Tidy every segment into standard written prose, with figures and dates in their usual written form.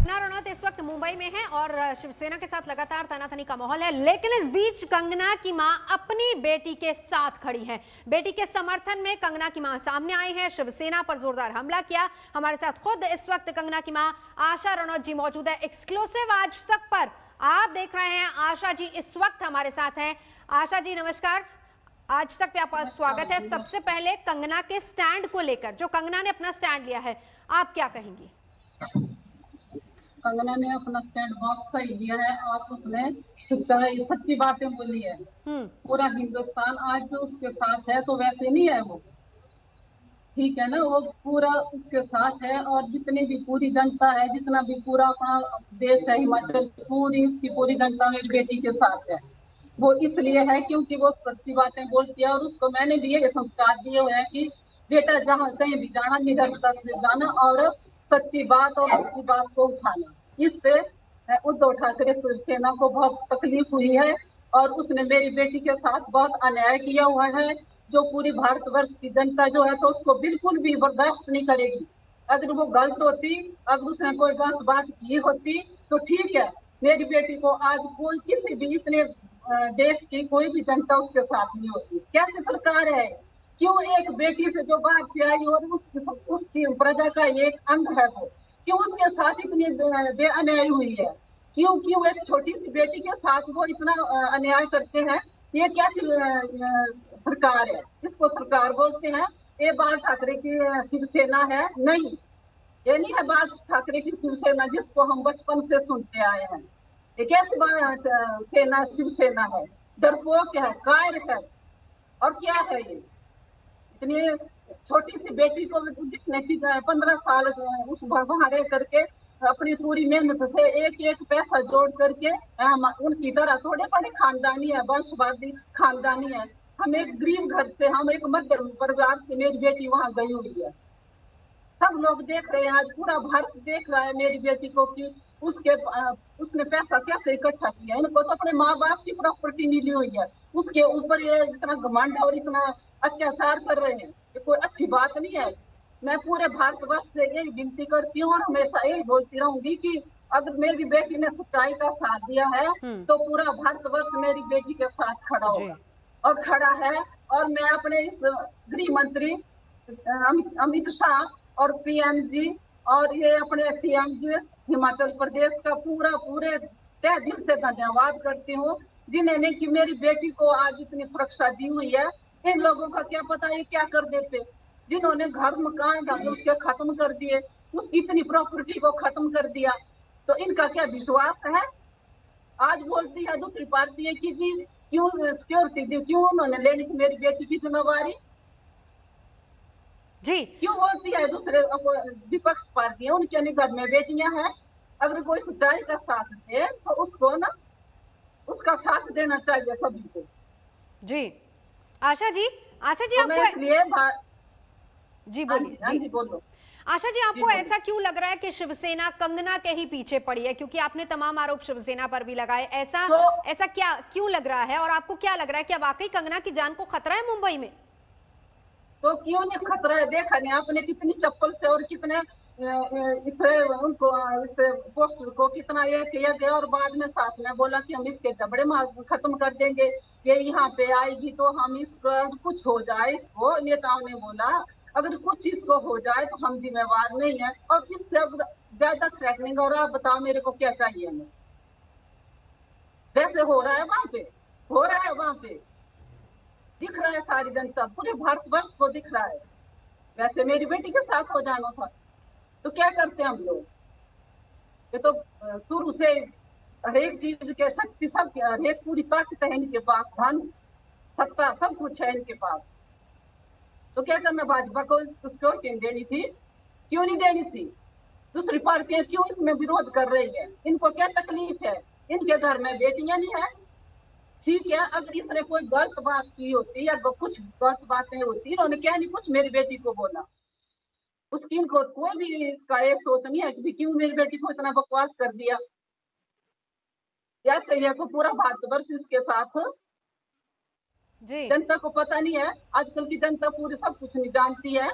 कंगना रनौत इस वक्त मुंबई में है और शिवसेना के साथ लगातार तनातनी का माहौल है, लेकिन इस बीच कंगना की मां अपनी बेटी के साथ खड़ी है। बेटी के समर्थन में कंगना की मां सामने आई है, शिवसेना पर जोरदार हमला किया। हमारे साथ खुद इस वक्त कंगना की मां आशा रनौत जी मौजूद है एक्सक्लूसिव आज तक पर। आप देख रहे हैं आशा जी इस वक्त हमारे साथ हैं। आशा जी नमस्कार, आज तक पे आपका स्वागत है। सबसे पहले कंगना के स्टैंड को लेकर, जो कंगना ने अपना स्टैंड लिया है, आप क्या कहेंगी? कंगना ने अपना स्टैंड बहुत सही लिया है और उसने सच्ची बातें बोली है। पूरा हिंदुस्तान आज जो उसके साथ है, तो वैसे नहीं है वो, ठीक है ना, वो पूरा उसके साथ है। और जितनी भी पूरी जनता है, जितना भी पूरा अपना देश है हिमाचल, पूरी उसकी पूरी जनता मेरी बेटी के साथ है। वो इसलिए है क्योंकि वो सच्ची बातें बोलती है और उसको मैंने भी ये संस्कार दिए हुए हैं कि बेटा जहाँ कहीं भी जाना, निडरता से जाना और सच्ची बात और सच्ची बात को उठाना। इससे उद्धव ठाकरे सेना को बहुत तकलीफ हुई है और उसने मेरी बेटी के साथ बहुत अन्याय किया हुआ है, जो पूरी भारतवर्ष की जनता जो है तो उसको बिल्कुल भी बर्दाश्त नहीं करेगी। अगर वो गलत होती, अगर उसने कोई गलत बात की होती तो ठीक है, मेरी बेटी को आज कोई किसी भी इतने देश की कोई भी जनता उसके साथ नहीं होती। कैसी सरकार है? क्यों एक बेटी से जो बाहर से आई और उसकी प्रजा का एक अंग है वो, क्यों उसके साथ इतनी अन्याय हुई है? क्यों क्यों एक छोटी सी बेटी के साथ वो इतना अन्याय करते हैं? ये क्या सरकार है? इसको सरकार बोलते हैं? ये बाल ठाकरे की शिवसेना है? नहीं, ये नहीं है बाल ठाकरे की शिवसेना जिसको हम बचपन से सुनते आए हैं। ये कैसी सेना शिवसेना है? डरपोक है, कायर है, और क्या है ये? इतनी छोटी सी बेटी को जिसने 15 साल उस वहां रह करके अपनी पूरी मेहनत से एक एक पैसा जोड़ करके, उनकी तरह थोड़े बड़े खानदानी है, वंशवादी खानदानी है। हम एक गरीब घर से, हम एक मध्यम परिवार से मेरी बेटी वहां गई हुई है। सब लोग देख रहे हैं, आज पूरा भारत देख रहा है मेरी बेटी को कि उसने पैसा कैसे इकट्ठा किया। इनको तो अपने माँ बाप की प्रॉपर्टी मिली हुई है, उसके ऊपर ये इतना घमंड और इतना अत्याचार कर रहे हैं, ये कोई अच्छी बात नहीं है। मैं पूरे भारतवर्ष से यही विनती करती हूँ और हमेशा यही बोलती रहूंगी कि अगर मेरी बेटी ने सच्चाई का साथ दिया है तो पूरा भारतवर्ष मेरी बेटी के साथ खड़ा होगा और खड़ा है। और मैं अपने इस गृह मंत्री अमित शाह और पीएम जी और ये अपने सीएम जी हिमाचल प्रदेश का पूरे तहे दिल से धन्यवाद करती हूँ, जिन्होंने कि मेरी बेटी को आज इतनी सुरक्षा दी हुई है। इन लोगों का क्या पता ये क्या कर देते, जिन्होंने घर मकान उसके खत्म कर दिए, उसकी इतनी प्रॉपर्टी को खत्म कर दिया, तो इनका क्या विश्वास है? आज बोलती है दूसरी पार्टी है कि जी क्यों सिक्योरिटी दी, क्यों उन्होंने लेनी थी मेरी बेटी की जिम्मेवारी जी? क्यों बोलती है दूसरे विपक्ष पार्टी, उनके निगम में बेटियां हैं। अगर कोई सच्चाई का साथ दे तो उसको ना उसका साथ देना चाहिए सभी को। जी आशा जी, तो आपको जी बोलिए। जी बोलो आशा जी, आपको ऐसा क्यों लग रहा है कि शिवसेना कंगना के ही पीछे पड़ी है? क्योंकि आपने तमाम आरोप शिवसेना पर भी लगाए, ऐसा क्या क्यों लग रहा है? और आपको क्या लग रहा है, क्या वाकई कंगना की जान को खतरा है मुंबई में? तो क्यों नहीं खतरा है? देखा नहीं आपने कितनी चप्पल से और कितने इसे उनको इस पोस्टर को कितना ये किया गया और बाद में साथ में बोला कि हम इसके जबड़े खत्म कर देंगे, ये यहाँ पे आएगी तो हम इसका कुछ हो जाए। वो नेताओं ने बोला अगर कुछ इसको हो जाए तो हम जिम्मेवार नहीं है, और इससे ज्यादा थ्रेटनिंग। और आप बताओ मेरे को क्या चाहिए? हमें जैसे हो रहा है वहां पे, हो रहा है वहां पे, दिख रहा है सारी जनता, पूरे भारतवर्ष को दिख रहा है। वैसे मेरी बेटी के साथ हो जाना था तो क्या करते हम लोग? ये तो शुरू से हरेक चीज के शक्ति सब, हरेक पूरी ताकत है इनके पास, धन सत्ता सब कुछ है इनके पास। तो क्या करना, भाजपा को क्यों देनी थी? क्यों नहीं देनी थी? दूसरी पार्टियां क्यों इसमें विरोध कर रही है? इनको क्या तकलीफ है? इनके घर में बेटियां नहीं है? ठीक है, अगर इसने कोई गलत बात की होती या कुछ गलत बातें होती, इन्होंने क्या नहीं कुछ मेरी बेटी को बोला, उसकी इनको कोई भी इसका एक सोच नहीं है कि क्यों मेरी बेटी को इतना बकवास कर दिया। क्या चाहिए तो पूरा भारतवर्ष इसके साथ जी। जनता को पता नहीं है, आजकल की जनता पूरी सब कुछ नहीं जानती है।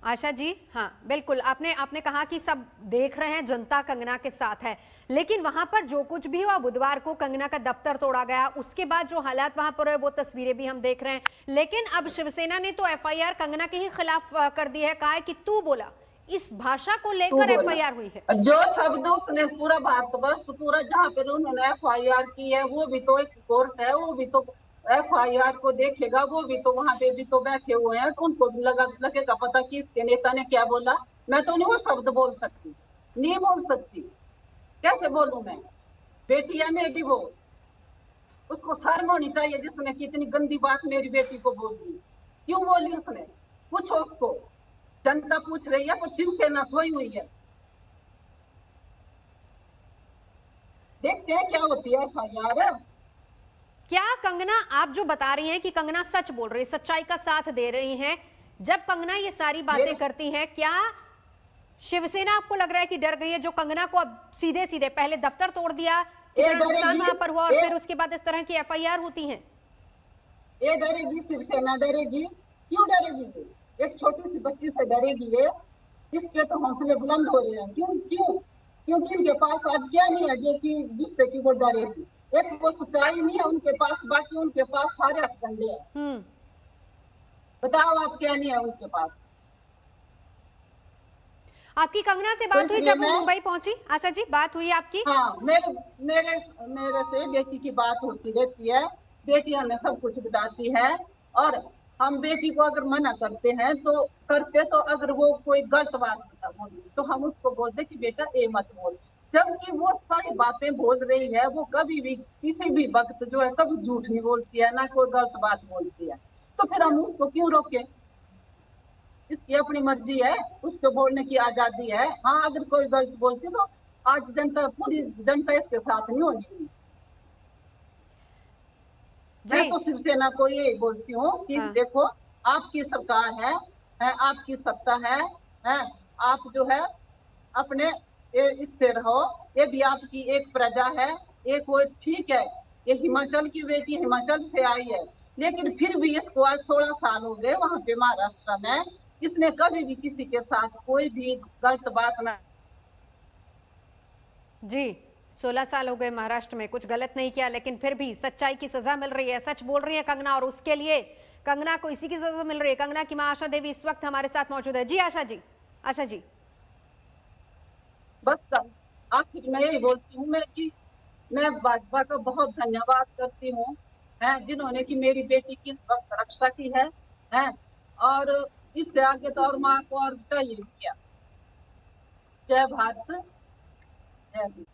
आशा जी, हाँ बिल्कुल, आपने कहा कि सब देख रहे हैं, जनता कंगना के साथ है, लेकिन वहां पर जो कुछ भी हुआ, बुधवार को कंगना का दफ्तर तोड़ा गया, उसके बाद जो हालात वहां पर है वो तस्वीरें भी हम देख रहे हैं। लेकिन अब शिवसेना ने तो एफआईआर कंगना के ही खिलाफ कर दी है, कहा है कि तू बोला, इस भाषा को लेकर एफआईआर हुई है। जो शब्द उसने पूरा भारतवर्ष पूरा जहाँ पर उन्होंने एफआईआर की है, वो भी तो एक कोर्ट है, वो भी तो एफआईआर को देखेगा, वो भी तो वहाँ पे भी तो बैठे हुए हैं, तो उनको भी लगेगा पता कि इसके नेता ने क्या बोला। मैं तो नहीं वो शब्द बोल सकती, नहीं बोल सकती, कैसे बोलूं मैं? बेटी है मेरी, वो उसको शर्म होनी चाहिए जिसने कितनी गंदी बात मेरी बेटी को बोल दी। क्यों बोली उसने? पूछो उसको, जनता पूछ रही है, तो शिवसेना सोई हुई है। देखते हैं क्या होती है एफआईआर। क्या कंगना, आप जो बता रही हैं कि कंगना सच बोल रही है, सच्चाई का साथ दे रही हैं, जब कंगना ये सारी बातें करती है, क्या शिवसेना आपको लग रहा है कि डर गई है? जो कंगना को अब सीधे सीधे पहले दफ्तर तोड़ दिया, कितना नुकसान वहां पर हुआ, और फिर उसके बाद इस तरह की एफआईआर होती है। ये डरेगी, शिवसेना डरेगी? क्यों डरेगी? एक छोटी सी बच्ची से डरेगी ये? इसके तो हौसले बुलंद हो रहे हैं। क्यों क्यों? क्योंकि उनके पास आज क्या नहीं है जो कि जिससे कि वो डरेगी। एक वो सच्चाई नहीं है उनके पास, बाकी उनके पास सारे हथकंडे हैं। बताओ आप क्या नहीं है उनके पास। आपकी कंगना से बात हुई जब वो मुंबई पहुंची? आशा जी, बात हुई आपकी? हाँ, मेरे से बेटी की बात होती रहती है, बेटियां ने सब कुछ बताती है, और हम बेटी को अगर मना करते हैं तो अगर वो कोई गलत बात बोली तो हम उसको बोलते कि बेटा ये मत बोल, जबकि वो सारी बातें बोल रही है। वो कभी भी किसी भी वक्त जो है कभी झूठ नहीं बोलती है, ना कोई गलत बात बोलती है, तो फिर हम उसको क्यों रोके? इसकी अपनी मर्जी है, उसको बोलने की आजादी है। हाँ, अगर कोई गलत बोलती तो आज पूरी जनता इसके साथ नहीं होगी। मैं तो शिवसेना को ये बोलती हूँ कि देखो, आपकी सरकार है, आपकी सत्ता है, आप जो है अपने इससे रहो। ये भी आपकी एक प्रजा है, एक वो ठीक है, ये हिमाचल की बेटी हिमाचल से आई है, लेकिन फिर भी इसको आज 16 साल हो गए वहाँ पे महाराष्ट्र में, इसने कभी भी किसी के साथ कोई भी गलत बात ना। जी, 16 साल हो गए महाराष्ट्र में, कुछ गलत नहीं किया, लेकिन फिर भी सच्चाई की सजा मिल रही है, सच बोल रही है कंगना, और उसके लिए कंगना को इसी की सजा मिल रही है। कंगना की मां आशा देवी इस वक्त हमारे साथ मौजूद है। जी आशा जी, आशा जी, बस आखिर में यही बोलती हूँ मैं कि मैं भाजपा का बहुत धन्यवाद करती हूँ, जिन्होंने कि मेरी बेटी की इस वक्त रक्षा की है, और इससे आगे तो और माँ को और चाहिए क्या। जय भारत, जय हिंद।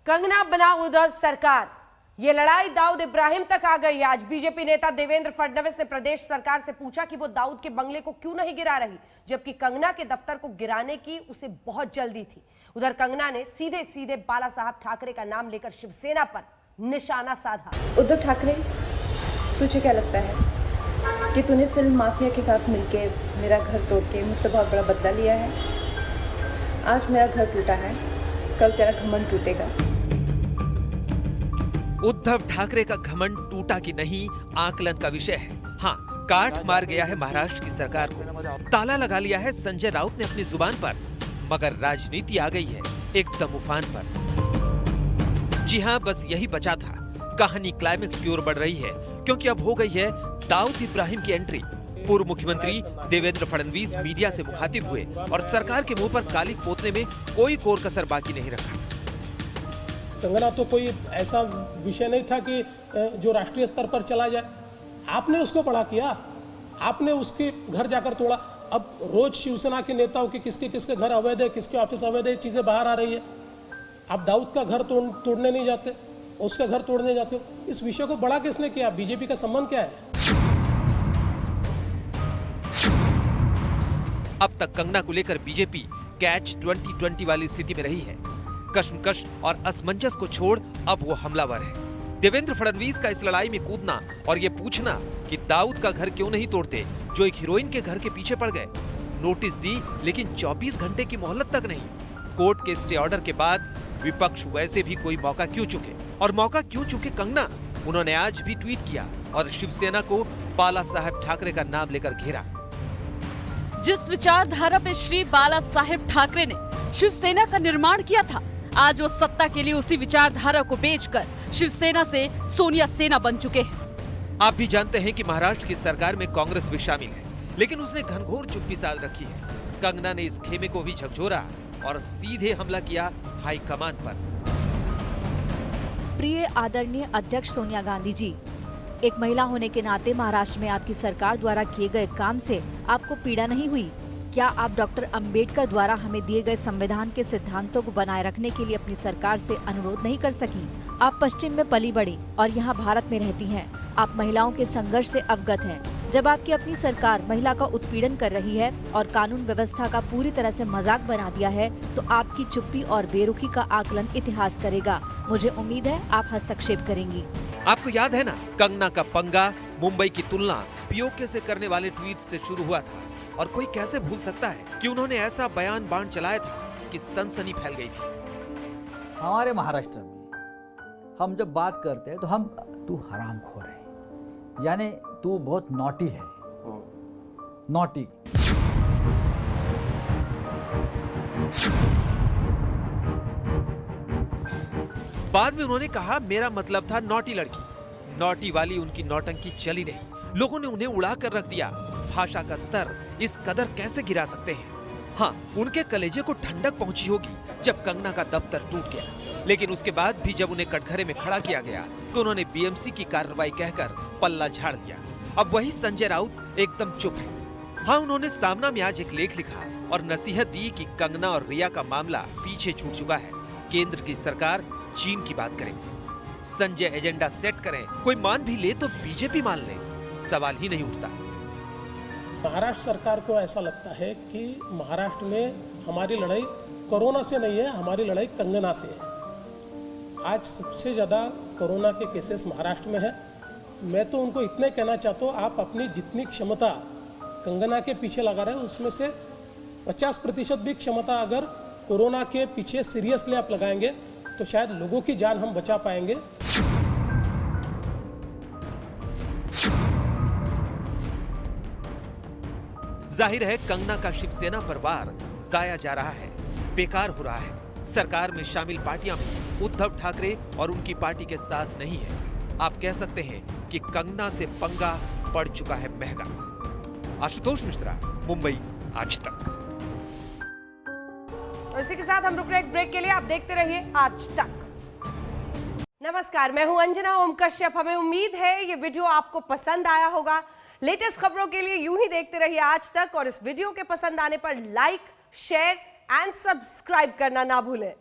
कंगना बनाओ उद्धव सरकार, ये लड़ाई दाऊद इब्राहिम तक आ गई। आज बीजेपी नेता देवेंद्र फडणवीस ने प्रदेश सरकार से पूछा कि वो दाऊद के बंगले को क्यों नहीं गिरा रही, जबकि कंगना के दफ्तर को गिराने की उसे बहुत जल्दी थी। उधर कंगना ने सीधे सीधे बाला साहब ठाकरे का नाम लेकर शिवसेना पर निशाना साधा। उद्धव ठाकरे, तुझे क्या लगता है कि तूने फिल्म माफिया के साथ मिलके मेरा घर तोड़ के मुझसे बहुत बड़ा बदला लिया है? आज मेरा घर टूटा है, कल तेरा घमंड टूटेगा। उद्धव ठाकरे का घमंड टूटा कि नहीं, आकलन का विषय है। हाँ, काट मार गया है महाराष्ट्र की सरकार को, ताला लगा लिया है संजय राउत ने अपनी जुबान पर, मगर राजनीति आ गई है एकदम उफान पर। जी हाँ, बस यही बचा था। कहानी क्लाइमेक्स की ओर बढ़ रही है, क्योंकि अब हो गई है दाऊद इब्राहिम की एंट्री। पूर्व मुख्यमंत्री देवेंद्र फडणवीस मीडिया से मुखातिब हुए और सरकार के मुंह पर काली पोतने में कोई कोर कसर बाकी नहीं रखा। कंगना तो कोई ऐसा विषय नहीं था कि जो राष्ट्रीय स्तर पर चला जाए। आपने उसको बड़ा किया, आपने उसके घर जाकर तोड़ा। अब रोज शिवसेना के नेताओं के किसके घर अवैध है, किसके ऑफिस अवैध है, चीजें बाहर आ रही है। आप दाऊद का घर तोड़ने नहीं जाते, उसका घर तोड़ने जाते हो। इस विषय को बड़ा किसने किया? बीजेपी का संबंध क्या है? अब तक कंगना को लेकर बीजेपी कैच 2020 वाली स्थिति में रही है। कश्मकश और असमंजस को छोड़ अब वो हमलावर है। देवेंद्र फडणवीस का इस लड़ाई में कूदना और ये पूछना कि दाऊद का घर क्यों नहीं तोड़ते, जो एक हीरोइन के घर के पीछे पड़ गए। नोटिस दी, लेकिन 24 घंटे की मोहलत तक नहीं। कोर्ट के स्टे ऑर्डर के बाद विपक्ष वैसे भी कोई मौका क्यों चुके, और मौका क्यों चुके कंगना? उन्होंने आज भी ट्वीट किया और शिवसेना को बाला साहब ठाकरे का नाम लेकर घेरा। जिस विचारधारा पे श्री बाला साहेब ठाकरे ने शिवसेना का निर्माण किया था, आज वो सत्ता के लिए उसी विचारधारा को बेचकर शिवसेना से सोनिया सेना बन चुके हैं। आप भी जानते हैं कि महाराष्ट्र की सरकार में कांग्रेस भी शामिल है, लेकिन उसने घनघोर चुप्पी साध रखी है। कंगना ने इस खेमे को भी झकझोरा और सीधे हमला किया हाईकमान पर। प्रिय आदरणीय अध्यक्ष सोनिया गांधी जी, एक महिला होने के नाते महाराष्ट्र में आपकी सरकार द्वारा किए गए काम से आपको पीड़ा नहीं हुई? क्या आप डॉक्टर अंबेडकर द्वारा हमें दिए गए संविधान के सिद्धांतों को बनाए रखने के लिए अपनी सरकार से अनुरोध नहीं कर सकी? आप पश्चिम में पली बढ़ी और यहाँ भारत में रहती हैं। आप महिलाओं के संघर्ष से अवगत हैं। जब आपकी अपनी सरकार महिला का उत्पीड़न कर रही है और कानून व्यवस्था का पूरी तरह से मजाक बना दिया है, तो आपकी चुप्पी और बेरुखी का आकलन इतिहास करेगा। मुझे उम्मीद है आप हस्तक्षेप करेंगी। आपको याद है ना, कंगना का पंगा मुंबई की तुलना पीओके से करने वाले ट्वीट से शुरू हुआ था, और कोई कैसे भूल सकता है कि उन्होंने ऐसा बयान बाण चलाया था कि सनसनी फैल गई थी। हमारे महाराष्ट्र में हम जब बात करते हैं तो हम तू हरामखोर है, यानी तू बहुत नॉटी है, नॉटी। बाद में उन्होंने कहा मेरा मतलब था नॉटी लड़की। नॉटी वाली उनकी नौटंकी चली नहीं, लोगों ने उन्हें उड़ा कर रख दिया। भाषा का स्तर इस कदर कैसे गिरा सकते हैं? हाँ, उनके कलेजे को ठंडक पहुंची होगी जब कंगना का दफ्तर टूट गया, लेकिन उसके बाद भी जब उन्हें कटघरे में खड़ा किया गया तो उन्होंने बीएमसी की कार्रवाई कहकर पल्ला झाड़ दिया। अब वही संजय राउत एकदम चुप है। हाँ, उन्होंने सामना में आज एक लेख लिखा और नसीहत दी कि कंगना और रिया का मामला पीछे छूट चुका है। केंद्र की सरकार चीन की बात करे, संजय एजेंडा सेट करें, कोई मान भी ले तो बीजेपी मान ले, सवाल ही नहीं उठता। महाराष्ट्र सरकार को ऐसा लगता है कि महाराष्ट्र में हमारी लड़ाई कोरोना से नहीं है, हमारी लड़ाई कंगना से है। आज सबसे ज़्यादा कोरोना के केसेस महाराष्ट्र में है। मैं तो उनको इतने कहना चाहता हूँ, आप अपनी जितनी क्षमता कंगना के पीछे लगा रहे हैं उसमें से 50% भी क्षमता अगर कोरोना के पीछे सीरियसली आप लगाएंगे तो शायद लोगों की जान हम बचा पाएंगे। जाहिर है कंगना का शिवसेना पर वार जाया जा रहा है, बेकार हो रहा है। सरकार में शामिल पार्टियां भी उद्धव ठाकरे और उनकी पार्टी के साथ नहीं है। आप कह सकते हैं कि कंगना से पंगा पड़ चुका है महंगा। आशुतोष मिश्रा, मुंबई आज तक। इसी के साथ हम रुक रहे एक ब्रेक के लिए। आप देखते रहिए आज तक। नमस्कार, मैं हूं अंजना ओम कश्यप। हमें उम्मीद है ये वीडियो आपको पसंद आया होगा। लेटेस्ट खबरों के लिए यूं ही देखते रहिए आज तक, और इस वीडियो के पसंद आने पर लाइक, शेयर एंड सब्सक्राइब करना ना भूलें।